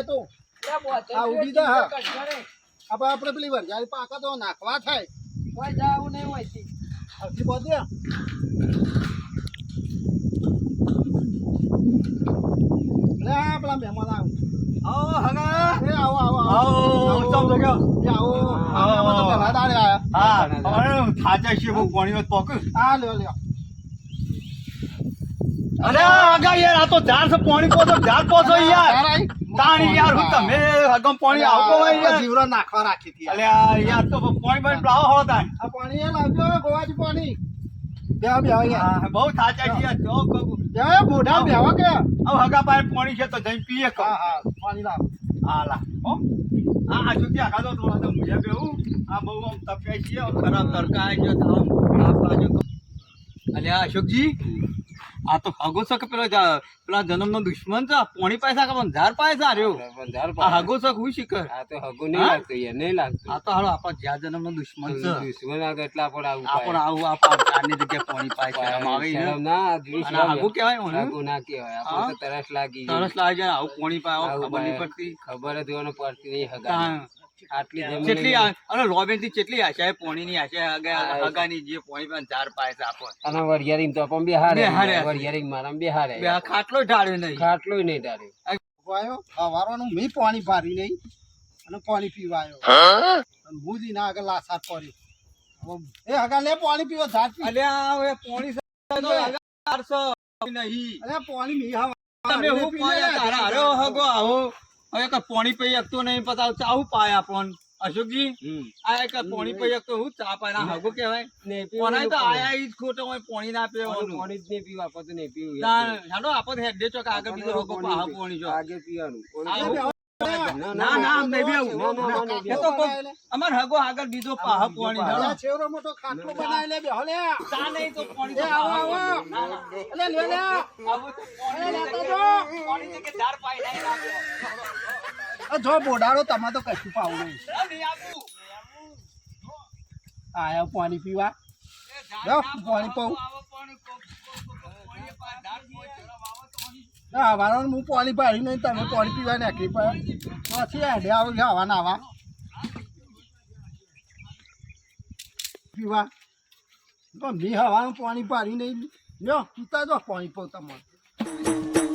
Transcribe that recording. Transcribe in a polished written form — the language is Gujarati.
તો આ ઉડી જા હા આપણે પેલી વરજારી પાકા તો નાખવા થાય કોઈ જાવું નહીં હોય છે હજી બધે લે પેલા મહેમાન આવો હગા એ આવો આવો આવો ઉત્તમ તો ગયો એ આવો આ મહેમાન તો પેલા દાડે આયા હા થાચા છે બહુ પાણી માં પોક આ લ્યો અરે હગા યાર આ તો ઝાડ છે પાણી પોતો ઝાડ પોતો યાર તાણી યાર હું તમે હગમ પાણી આવતો હોય યાર જીવરો નાખવા રાખી હતી અલે યાર તો પાણી બન પ્લાવ હો તાણ આ પાણી એ લાવજો ગોવાજી પાણી બેહો યાર હા બહુ થાચા છે યાર જો બેહો મોઢા બેહો કે હવે હગા પાસે પાણી છે તો જઈ પીએ કો હા પાણી લાવ હા લા હો આ જો ત્યાં ખાધો તો મુજે બેહું આ બહુ આમ તપે છે ખરાબ તડકા આવી ગયો તો આપ બાજુ અલે અશોકજી આ તો હગો છે કે પેલા જન્મનો દુશ્મન છે પોણી પૈસા કે બંધાર પાય રહ્યો આ હગો છે હું શીખર આ તો હગું નહીં લાગતું યાર નહીં લાગતું આ તો હાલો આપણા જ્યાં જન્મનો દુશ્મન છે દુશ્મન આગળ એટલા પણ આવું આપણ આવું આપણા ચારની જગ્યાએ પોણી પાય શરમ આવે ને શરમ ના અને હગો કહેવાય હગું ના કહેવાય આપણે તો તરસ લાગી તરસ લાગે જાય આવું પોણી પાય ખબર નહીં પડતી ખબર જ હોવાનું પડતી નહીં હગા આટલી જમીન કેટલી અને રોબેન થી કેટલી આશા પોણી ની આશા હગાની જે પોણી પણ ચાર પાય છે આપણ અને વરિયારી તો પણ બેહારે બેહારે. વરિયારી મારા બેહારે બે ખાટલો ઢાળ્યો નહીં ખાટલો નહીં ડારે વાયો હવારવાનું મેં પાણી ભારી નહીં અને પાણી પીવાયો હું જ ના આગળ લાસાર પડી એ હગા લે પાણી પીવો ઝાડ પી અલ્યા હવે પોણી નહીં અરે પાણી મી હા તમે હું પાયા તારા અરે હગો આવો હવે કે પોણી પી શકતો નહીં પતા ચાવું પાય આપણ અશોકજી આ એક પોણી પી શકતો હું ચા પાય ના હગો કહેવાય પોણાય તો આયા ઈ જ ખોટો હોય પોણી ના પીવાનું પાણી જ નહીં પીવા આપણે તો નહીં પીવું હાલો આપણે હેડે ચોક આગળ બીજો હગો પાહા પોણી જો આગળ પીવાનું ના ના નહીં બેવું એ તો અમાર હગો આગળ બીજો પાહા પોણી હાલો છેવરો મોટો ખાટલો બનાવી લે બેહો લે ચા નહીં તો પોણી એ આવો લે લે લે આવો તો પોણી કે ચાર પાય નહીં લાગે જો બોડારો તમે તો કશું પાવું નહીં આયા પાણી પીવા જો પાણી પાઉં હા વાળાનું હું પાણી પાડી નહીં તમે પાણી પીવા નાખી પડે પછી હેડે આવો આવા ના આવા પીવા તો મી હવાનું પાણી પાડી નહીં લ્યો પીતા જો પાણી પાઉં તમારે